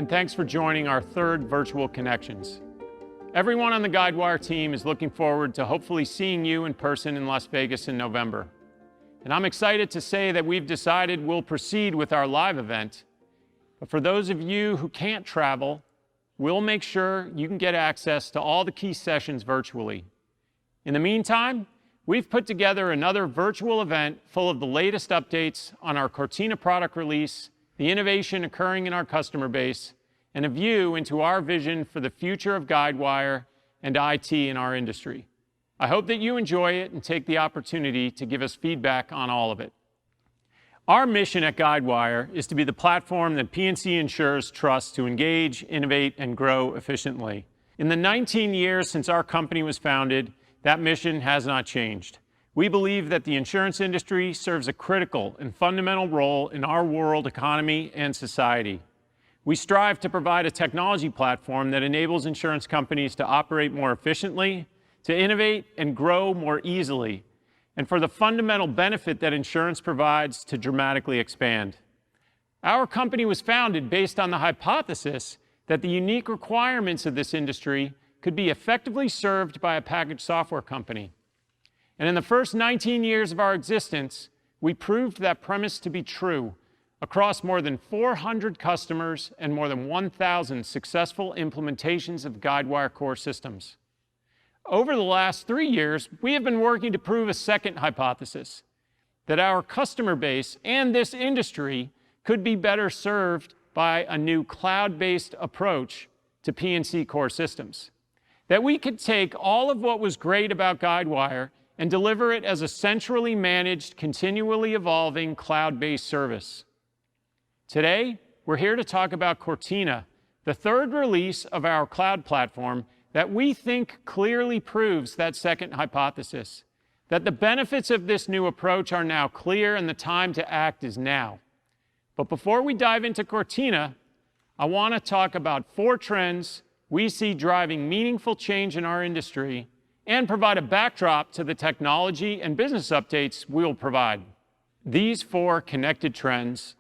and thanks for joining our third Virtual Connections. Everyone on the Guidewire team is looking forward to hopefully seeing you in person in Las Vegas in November. And I'm excited to say that we've decided we'll proceed with our live event. But for those of you who can't travel, we'll make sure you can get access to all the key sessions virtually. In the meantime, we've put together another virtual event full of the latest updates on our Cortina product release, the innovation occurring in our customer base, and a view into our vision for the future of Guidewire and IT in our industry. I hope that you enjoy it and take the opportunity to give us feedback on all of it. Our mission at Guidewire is to be the platform that P&C insurers trust to engage, innovate, and grow efficiently. In the 19 years since our company was founded, that mission has not changed. We believe that the insurance industry serves a critical and fundamental role in our world economy and society. We strive to provide a technology platform that enables insurance companies to operate more efficiently, to innovate and grow more easily, and for the fundamental benefit that insurance provides to dramatically expand. Our company was founded based on the hypothesis that the unique requirements of this industry could be effectively served by a packaged software company. And in the first 19 years of our existence, we proved that premise to be true across more than 400 customers and more than 1,000 successful implementations of Guidewire core systems. Over the last 3 years, we have been working to prove a second hypothesis, that our customer base and this industry could be better served by a new cloud-based approach to P&C core systems. That we could take all of what was great about Guidewire and deliver it as a centrally managed, continually evolving cloud-based service. Today, we're here to talk about Cortina, the third release of our cloud platform that we think clearly proves that second hypothesis, that the benefits of this new approach are now clear and the time to act is now. But before we dive into Cortina, I want to talk about 4 trends we see driving meaningful change in our industry and provide a backdrop to the technology and business updates we'll provide. These 4 connected trends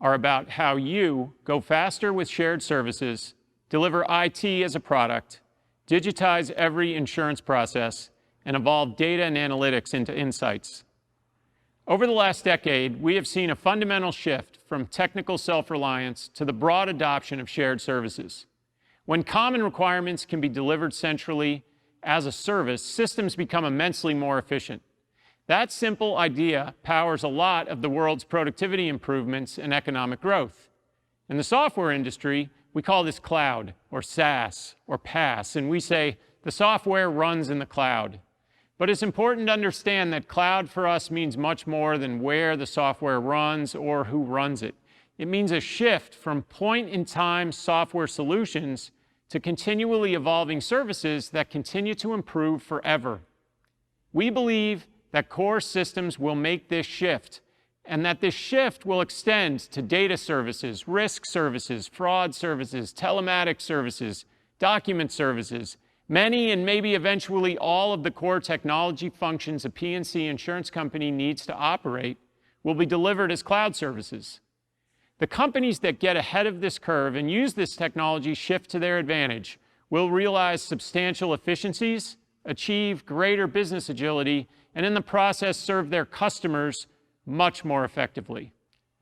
are about how you go faster with shared services, deliver IT as a product, digitize every insurance process, and evolve data and analytics into insights. Over the last decade, we have seen a fundamental shift from technical self-reliance to the broad adoption of shared services. When common requirements can be delivered centrally as a service, systems become immensely more efficient. That simple idea powers a lot of the world's productivity improvements and economic growth. In the software industry, we call this cloud, or SaaS, or PaaS, and we say the software runs in the cloud. But it's important to understand that cloud for us means much more than where the software runs or who runs it. It means a shift from point-in-time software solutions to continually evolving services that continue to improve forever. We believe that core systems will make this shift, and that this shift will extend to data services, risk services, fraud services, telematics services, document services. Many and maybe eventually all of the core technology functions a P&C insurance company needs to operate will be delivered as cloud services. The companies that get ahead of this curve and use this technology shift to their advantage will realize substantial efficiencies, achieve greater business agility, and in the process serve their customers much more effectively.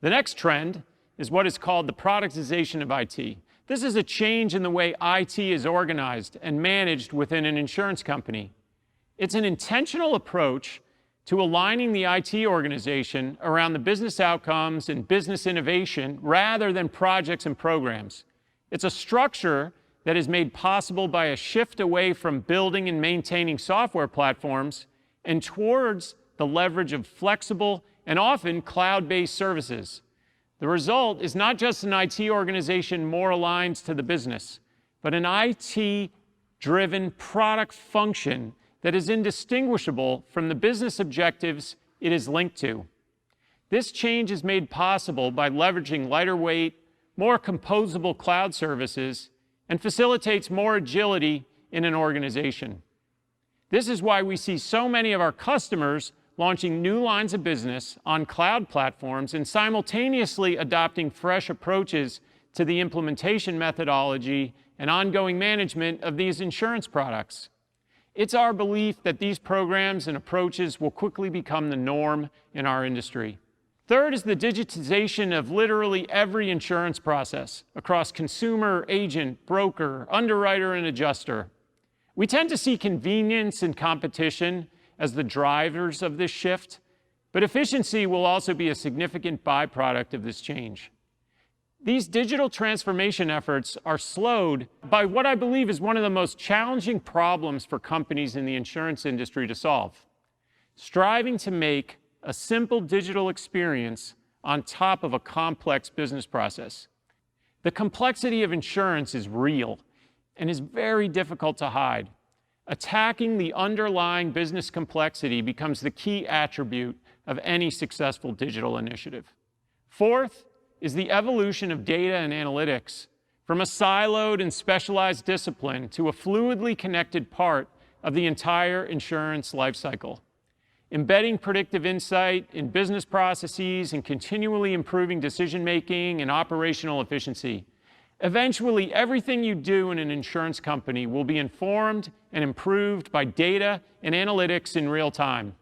The next trend is what is called the productization of IT. This is a change in the way IT is organized and managed within an insurance company. It's an intentional approach to aligning the IT organization around the business outcomes and business innovation rather than projects and programs. It's a structure that is made possible by a shift away from building and maintaining software platforms and towards the leverage of flexible and often cloud-based services. The result is not just an IT organization more aligned to the business, but an IT-driven product function that is indistinguishable from the business objectives it is linked to. This change is made possible by leveraging lighter weight, more composable cloud services, and facilitates more agility in an organization. This is why we see so many of our customers launching new lines of business on cloud platforms and simultaneously adopting fresh approaches to the implementation methodology and ongoing management of these insurance products. It's our belief that these programs and approaches will quickly become the norm in our industry. Third is the digitization of literally every insurance process across consumer, agent, broker, underwriter, and adjuster. We tend to see convenience and competition as the drivers of this shift, but efficiency will also be a significant byproduct of this change. These digital transformation efforts are slowed by what I believe is one of the most challenging problems for companies in the insurance industry to solve: striving to make a simple digital experience on top of a complex business process. The complexity of insurance is real and is very difficult to hide. Attacking the underlying business complexity becomes the key attribute of any successful digital initiative. Fourth is the evolution of data and analytics from a siloed and specialized discipline to a fluidly connected part of the entire insurance lifecycle. Embedding predictive insight in business processes and continually improving decision-making and operational efficiency. Eventually, everything you do in an insurance company will be informed and improved by data and analytics in real time.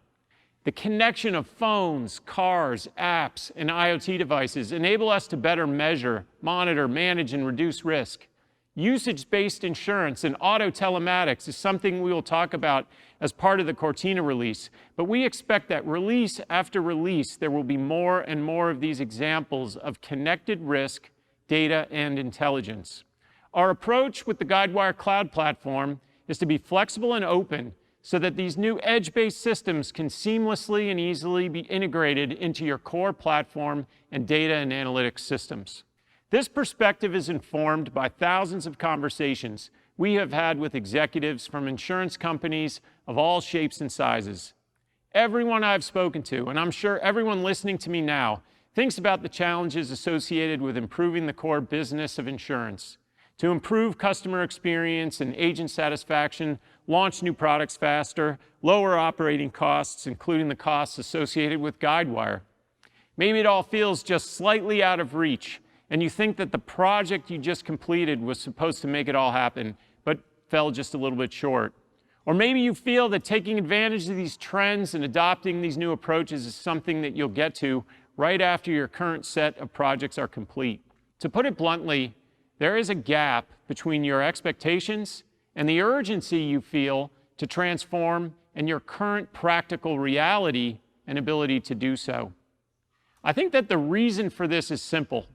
The connection of phones, cars, apps, and IoT devices enable us to better measure, monitor, manage, and reduce risk. Usage-based insurance and auto telematics is something we will talk about as part of the Cortina release, but we expect that release after release, there will be more and more of these examples of connected risk, data, and intelligence. Our approach with the Guidewire Cloud platform is to be flexible and open so that these new edge-based systems can seamlessly and easily be integrated into your core platform and data and analytics systems. This perspective is informed by thousands of conversations we have had with executives from insurance companies of all shapes and sizes. Everyone I've spoken to, and I'm sure everyone listening to me now, thinks about the challenges associated with improving the core business of insurance. To improve customer experience and agent satisfaction, launch new products faster, lower operating costs, including the costs associated with Guidewire. Maybe it all feels just slightly out of reach, and you think that the project you just completed was supposed to make it all happen, but fell just a little bit short. Or maybe you feel that taking advantage of these trends and adopting these new approaches is something that you'll get to right after your current set of projects are complete. To put it bluntly, there is a gap between your expectations and the urgency you feel to transform and your current practical reality and ability to do so. I think that the reason for this is simple.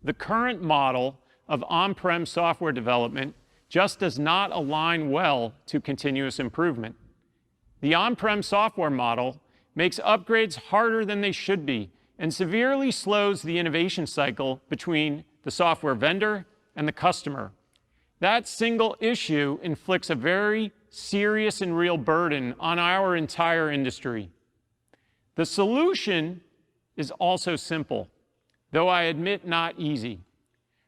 The current model of on-prem software development just does not align well to continuous improvement. The on-prem software model makes upgrades harder than they should be and severely slows the innovation cycle between the software vendor and the customer. That single issue inflicts a very serious and real burden on our entire industry. The solution is also simple, though I admit not easy.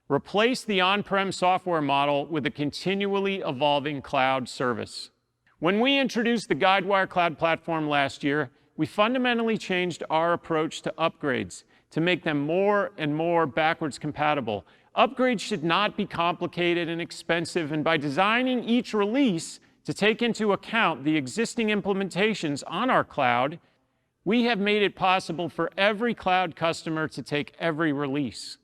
Replace the on-prem software model with a continually evolving cloud service. When we introduced the Guidewire Cloud platform last year, we fundamentally changed our approach to upgrades to make them more and more backwards compatible. Upgrades should not be complicated and expensive, and by designing each release to take into account the existing implementations on our cloud, we have made it possible for every cloud customer to take every release.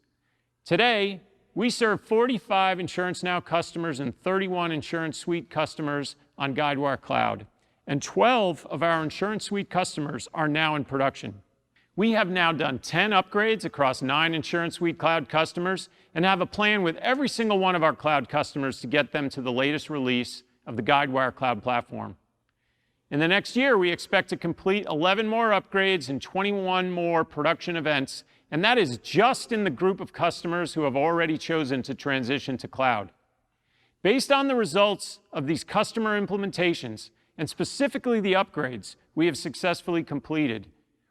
Today, we serve 45 InsuranceNow customers and 31 InsuranceSuite customers on Guidewire Cloud, and 12 of our InsuranceSuite customers are now in production. We have now done 10 upgrades across 9 InsuranceSuite Cloud customers and have a plan with every single one of our cloud customers to get them to the latest release of the Guidewire Cloud platform. In the next year, we expect to complete 11 more upgrades and 21 more production events, and that is just in the group of customers who have already chosen to transition to cloud. Based on the results of these customer implementations, and specifically the upgrades we have successfully completed,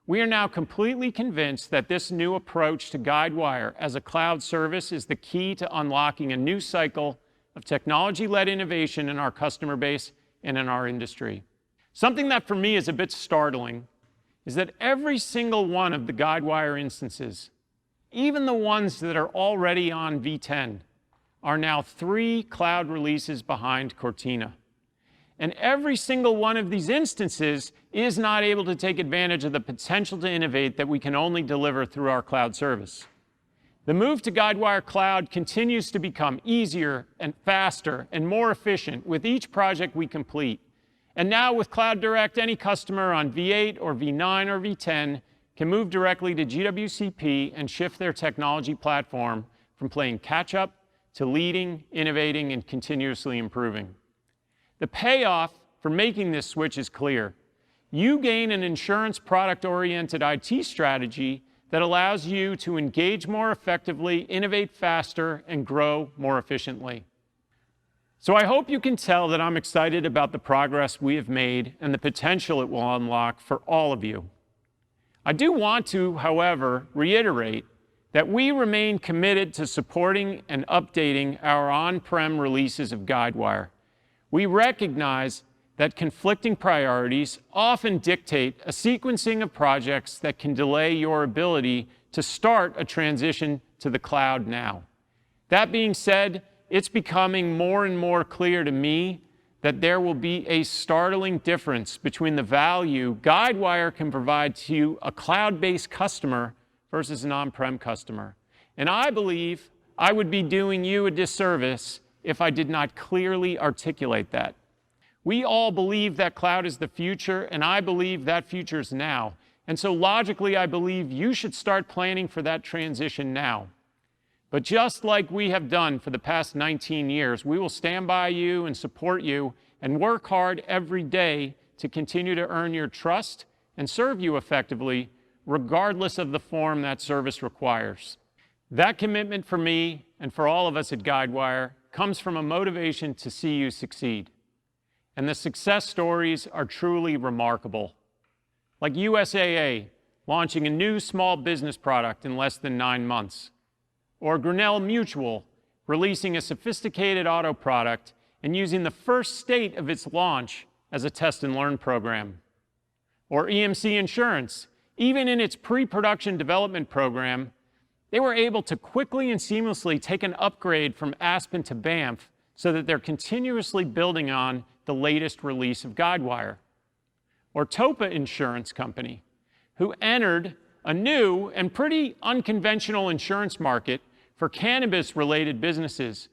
we are now completely convinced that this new approach to Guidewire as a cloud service is the key to unlocking a new cycle of technology-led innovation in our customer base and in our industry. Something that for me is a bit startling is that every single one of the Guidewire instances, even the ones that are already on V10, are now 3 cloud releases behind Cortina. And every single one of these instances is not able to take advantage of the potential to innovate that we can only deliver through our cloud service. The move to Guidewire Cloud continues to become easier and faster and more efficient with each project we complete. And now with Cloud Direct, any customer on V8 or V9 or V10 can move directly to GWCP and shift their technology platform from playing catch-up to leading, innovating, and continuously improving. The payoff for making this switch is clear. You gain an insurance product-oriented IT strategy that allows you to engage more effectively, innovate faster, and grow more efficiently. So I hope you can tell that I'm excited about the progress we have made and the potential it will unlock for all of you. I do want to, however, reiterate that we remain committed to supporting and updating our on-prem releases of Guidewire. We recognize that conflicting priorities often dictate a sequencing of projects that can delay your ability to start a transition to the cloud now. That being said, it's becoming more and more clear to me that there will be a startling difference between the value Guidewire can provide to a cloud-based customer versus an on-prem customer. And I believe I would be doing you a disservice if I did not clearly articulate that. We all believe that cloud is the future, and I believe that future is now. And so logically, I believe you should start planning for that transition now. But just like we have done for the past 19 years, we will stand by you and support you and work hard every day to continue to earn your trust and serve you effectively, regardless of the form that service requires. That commitment for me and for all of us at Guidewire comes from a motivation to see you succeed. And the success stories are truly remarkable. Like USAA launching a new small business product in less than 9 months. Or Grinnell Mutual releasing a sophisticated auto product and using the first state of its launch as a test and learn program. Or EMC Insurance, even in its pre-production development program, they were able to quickly and seamlessly take an upgrade from Aspen to Banff so that they're continuously building on the latest release of Guidewire. Or Topa Insurance Company, who entered a new and pretty unconventional insurance market for cannabis-related businesses,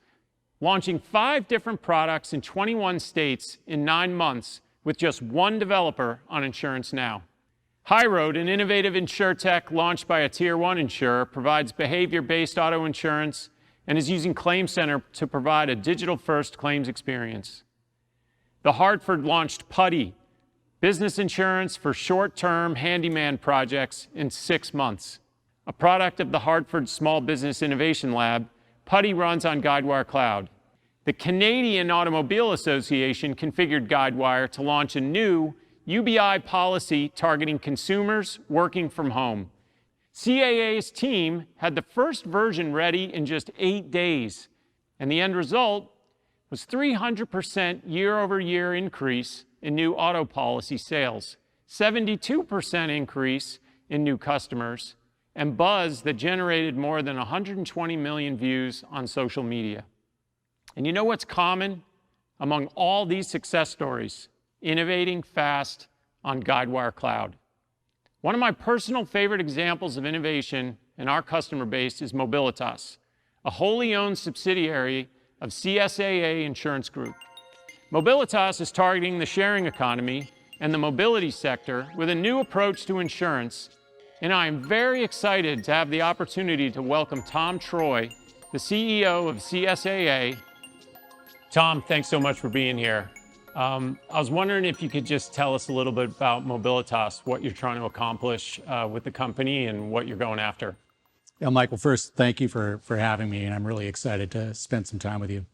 launching 5 different products in 21 states in 9 months with just 1 developer on InsuranceNow. HighRoad, an innovative insurtech launched by a Tier 1 insurer, provides behavior-based auto insurance and is using ClaimCenter to provide a digital-first claims experience. The Hartford launched Putty, business insurance for short-term handyman projects in 6 months. A product of the Hartford Small Business Innovation Lab, Putty runs on Guidewire Cloud. The Canadian Automobile Association configured Guidewire to launch a new UBI policy targeting consumers working from home. CAA's team had the first version ready in just 8 days, and the end result was 300% year-over-year increase in new auto policy sales, 72% increase in new customers, and buzz that generated more than 120 million views on social media. And you know what's common among all these success stories? Innovating fast on Guidewire Cloud. One of my personal favorite examples of innovation in our customer base is Mobilitas, a wholly owned subsidiary of CSAA Insurance Group. Mobilitas is targeting the sharing economy and the mobility sector with a new approach to insurance, and I am very excited to have the opportunity to welcome Tom Troy, the CEO of CSAA. Tom, thanks so much for being here. I was wondering if you could just tell us a little bit about Mobilitas, what you're trying to accomplish with the company and what you're going after. Yeah, Michael, first, thank you for having me, and I'm really excited to spend some time with you.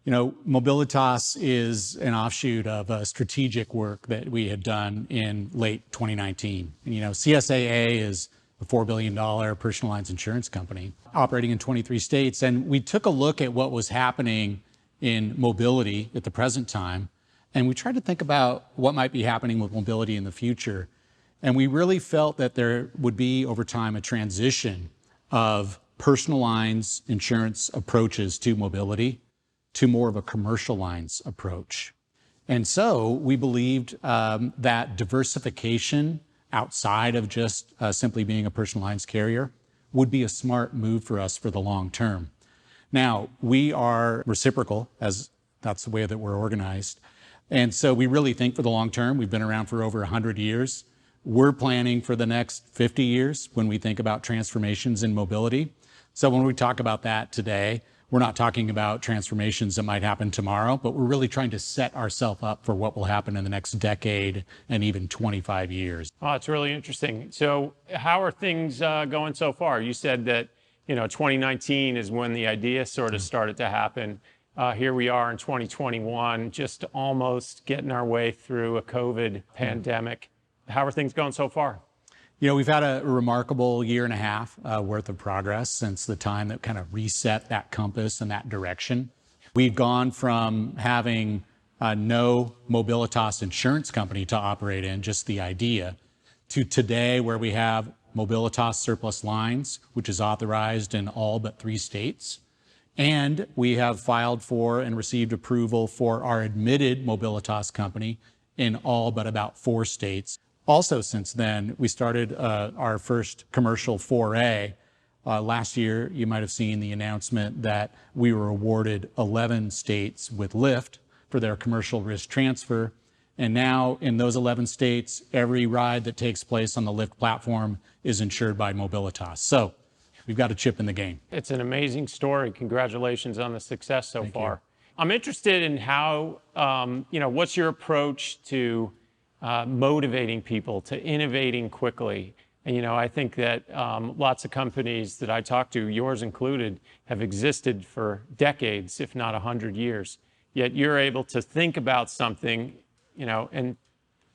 You know, Mobilitas is an offshoot of a strategic work that we had done in late 2019. And, you know, CSAA is a $4 billion personal lines insurance company operating in 23 states. And we took a look at what was happening in mobility at the present time, and we tried to think about what might be happening with mobility in the future. And we really felt that there would be, over time, a transition of personal lines insurance approaches to mobility to more of a commercial lines approach. And so we believed that diversification outside of just simply being a personal lines carrier would be a smart move for us for the long term. Now, we are reciprocal, as that's the way that we're organized. And so we really think for the long term. We've been around for over 100 years. We're planning for the next 50 years when we think about transformations in mobility. So when we talk about that today, we're not talking about transformations that might happen tomorrow, but we're really trying to set ourselves up for what will happen in the next decade and even 25 years. Oh, it's really interesting. So how are things going so far? You said that 2019 is when the idea sort of started to happen. Here we are in 2021, just almost getting our way through a COVID pandemic. How are things going so far? We've had a remarkable year and a half worth of progress since the time that kind of reset that compass and that direction. We've gone from having no Mobilitas insurance company to operate in, just the idea, to today where we have Mobilitas surplus lines, which is authorized in all but 3 states. And we have filed for and received approval for our admitted Mobilitas company in all but about 4 states. Also, since then, we started our first commercial foray. Last year, you might have seen the announcement that we were awarded 11 states with Lyft for their commercial risk transfer. And now in those 11 states, every ride that takes place on the Lyft platform is insured by Mobilitas. So we've got a chip in the game. It's an amazing story. Congratulations on the success so far. I'm interested in how, what's your approach to motivating people to innovating quickly. And, I think that lots of companies that I talk to, yours included, have existed for decades, if not 100 years. Yet you're able to think about something, and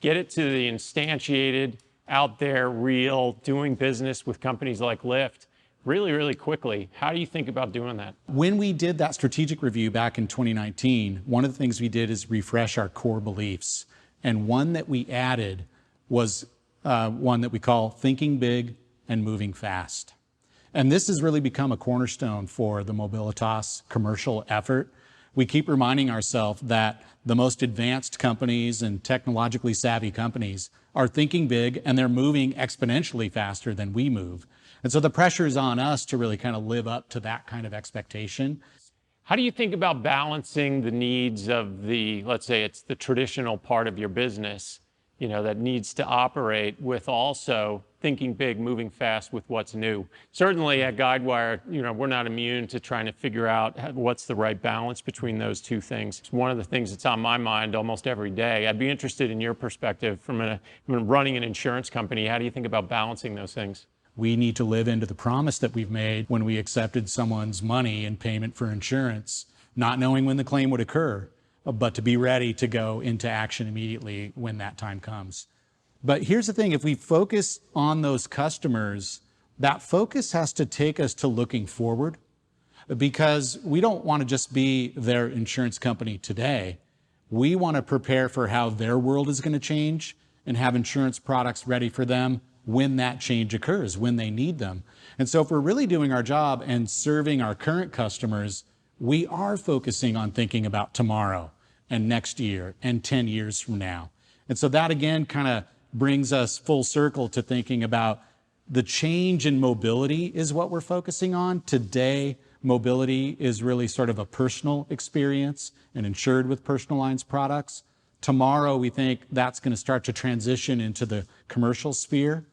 get it to the instantiated, out there, real, doing business with companies like Lyft really, really quickly. How do you think about doing that? When we did that strategic review back in 2019, one of the things we did is refresh our core beliefs. And one that we added was one that we call thinking big and moving fast. And this has really become a cornerstone for the Mobilitas commercial effort. We keep reminding ourselves that the most advanced companies and technologically savvy companies are thinking big and they're moving exponentially faster than we move. And so the pressure is on us to really kind of live up to that kind of expectation. How do you think about balancing the needs of let's say it's the traditional part of your business, that needs to operate with also thinking big, moving fast with what's new? Certainly at Guidewire, we're not immune to trying to figure out what's the right balance between those two things. It's one of the things that's on my mind almost every day. I'd be interested in your perspective from running an insurance company. How do you think about balancing those things? We need to live into the promise that we've made when we accepted someone's money in payment for insurance, not knowing when the claim would occur, but to be ready to go into action immediately when that time comes. But here's the thing, if we focus on those customers, that focus has to take us to looking forward, because we don't want to just be their insurance company today. We want to prepare for how their world is going to change and have insurance products ready for them when that change occurs, when they need them. And so if we're really doing our job and serving our current customers, we are focusing on thinking about tomorrow and next year and 10 years from now. And so that again kind of brings us full circle to thinking about the change in mobility is what we're focusing on. Today, mobility is really sort of a personal experience and insured with personal lines products. Tomorrow, we think that's going to start to transition into the commercial sphere.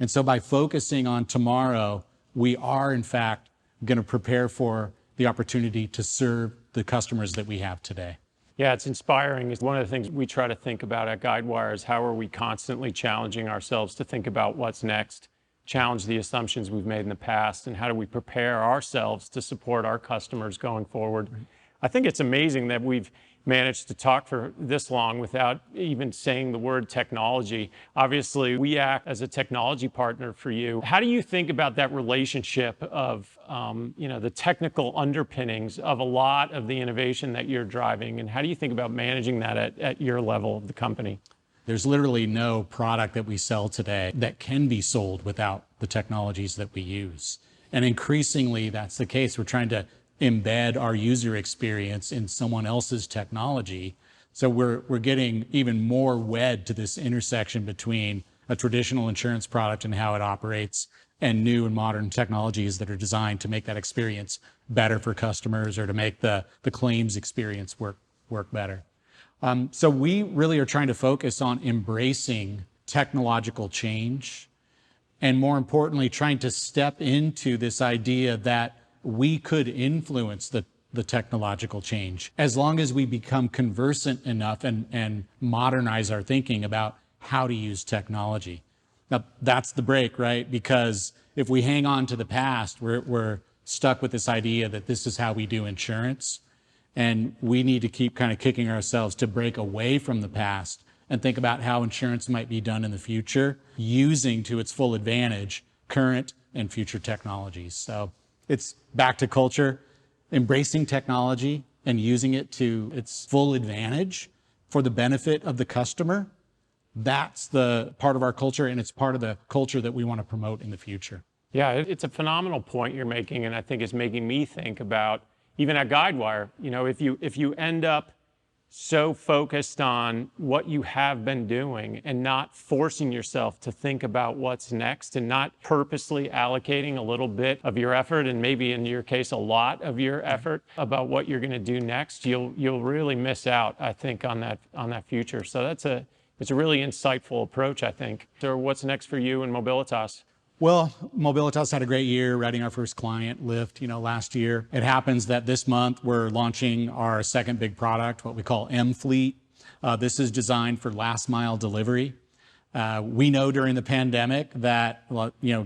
And so by focusing on tomorrow, we are, in fact, going to prepare for the opportunity to serve the customers that we have today. Yeah, it's inspiring. It's one of the things we try to think about at Guidewire is how are we constantly challenging ourselves to think about what's next, challenge the assumptions we've made in the past, and how do we prepare ourselves to support our customers going forward. Right. I think it's amazing that we've managed to talk for this long without even saying the word technology. Obviously, we act as a technology partner for you. How do you think about that relationship of the technical underpinnings of a lot of the innovation that you're driving, and how do you think about managing that at your level of the company? There's literally no product that we sell today that can be sold without the technologies that we use. And increasingly, that's the case. We're trying to embed our user experience in someone else's technology. So we're getting even more wed to this intersection between a traditional insurance product and how it operates and new and modern technologies that are designed to make that experience better for customers or to make the claims experience work better. So we really are trying to focus on embracing technological change and, more importantly, trying to step into this idea that we could influence the technological change as long as we become conversant enough and modernize our thinking about how to use technology. Now, that's the break, right? Because if we hang on to the past, we're stuck with this idea that this is how we do insurance. And we need to keep kind of kicking ourselves to break away from the past and think about how insurance might be done in the future, using to its full advantage current and future technologies. So it's back to culture, embracing technology and using it to its full advantage for the benefit of the customer. That's the part of our culture, and it's part of the culture that we want to promote in the future. Yeah, it's a phenomenal point you're making, and I think it's making me think about, even at Guidewire, if you end up so focused on what you have been doing and not forcing yourself to think about what's next and not purposely allocating a little bit of your effort, and maybe in your case a lot of your effort about what you're going to do next, you'll really miss out, I think, on that future. So it's a really insightful approach, I think. So what's next for you and Mobilitas? Well, Mobilitas had a great year writing our first client, Lyft, last year. It happens that this month we're launching our second big product, what we call MFleet. This is designed for last mile delivery. We know during the pandemic that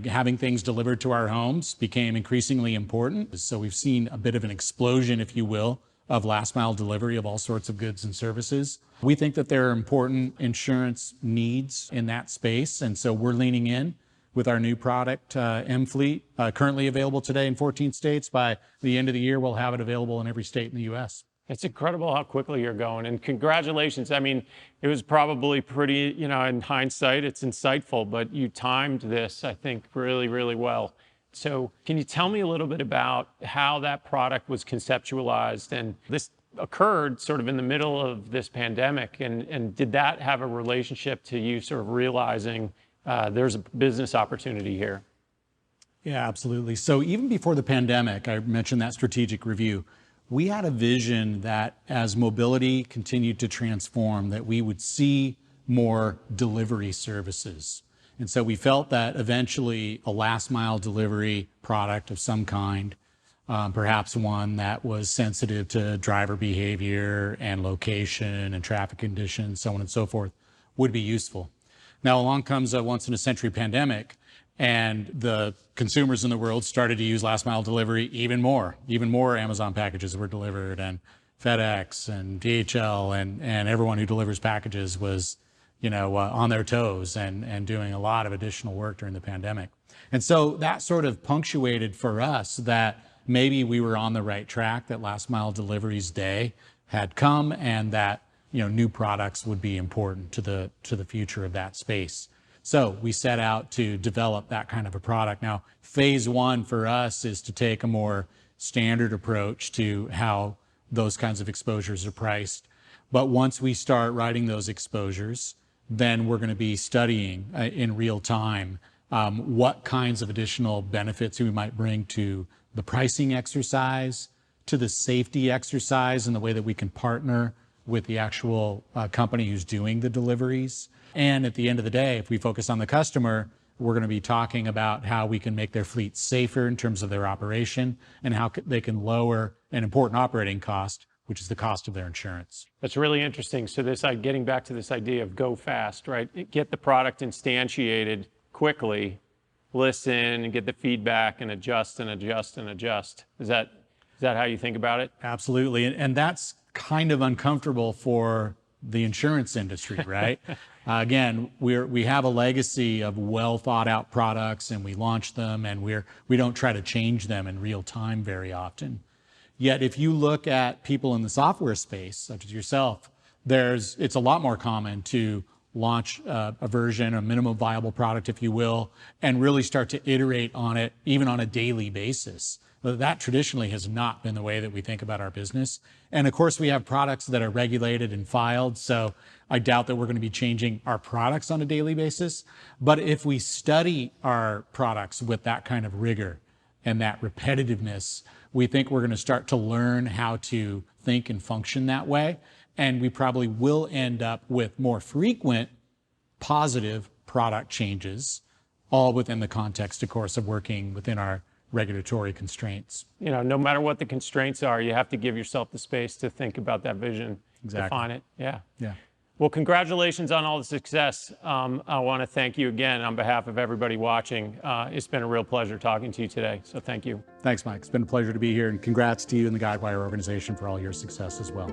having things delivered to our homes became increasingly important. So we've seen a bit of an explosion, if you will, of last mile delivery of all sorts of goods and services. We think that there are important insurance needs in that space, and so we're leaning in with our new product, MFleet, currently available today in 14 states. By the end of the year, we'll have it available in every state in the U.S. It's incredible how quickly you're going, and congratulations. I mean, it was probably pretty, in hindsight, it's insightful, but you timed this, I think, really, really well. So can you tell me a little bit about how that product was conceptualized? And this occurred sort of in the middle of this pandemic, and did that have a relationship to you sort of realizing there's a business opportunity here? Yeah, absolutely. So even before the pandemic, I mentioned that strategic review, we had a vision that as mobility continued to transform, that we would see more delivery services. And so we felt that eventually a last mile delivery product of some kind, perhaps one that was sensitive to driver behavior and location and traffic conditions, so on and so forth, would be useful. Now, along comes a once-in-a-century pandemic, and the consumers in the world started to use last mile delivery even more. Even more Amazon packages were delivered, and FedEx and DHL and everyone who delivers packages was, on their toes and doing a lot of additional work during the pandemic. And so that sort of punctuated for us that maybe we were on the right track, that last mile delivery's day had come, and that new products would be important to the future of that space. So we set out to develop that kind of a product. Now, phase one for us is to take a more standard approach to how those kinds of exposures are priced. But once we start writing those exposures, then we're going to be studying in real time what kinds of additional benefits we might bring to the pricing exercise, to the safety exercise, and the way that we can partner with the actual company who's doing the deliveries. And at the end of the day, if we focus on the customer, we're going to be talking about how we can make their fleet safer in terms of their operation and how they can lower an important operating cost, which is the cost of their insurance. That's really interesting. So getting back to this idea of go fast, right? Get the product instantiated quickly, listen and get the feedback and adjust and adjust and adjust. Is that how you think about it? Absolutely. And that's kind of uncomfortable for the insurance industry, right? Again, we have a legacy of well thought out products, and we launch them, and we don't try to change them in real time very often. Yet if you look at people in the software space, such as yourself, it's a lot more common to launch a version, a minimum viable product, if you will, and really start to iterate on it even on a daily basis. That traditionally has not been the way that we think about our business. And of course, we have products that are regulated and filed, so I doubt that we're going to be changing our products on a daily basis. But if we study our products with that kind of rigor and that repetitiveness, we think we're going to start to learn how to think and function that way. And we probably will end up with more frequent positive product changes, all within the context, of course, of working within our regulatory constraints. You know, no matter what the constraints are, you have to give yourself the space to think about that vision, define it. Yeah. Yeah. Well, congratulations on all the success. I want to thank you again on behalf of everybody watching. It's been a real pleasure talking to you today, so thank you. Thanks, Mike. It's been a pleasure to be here, and congrats to you and the Guidewire organization for all your success as well.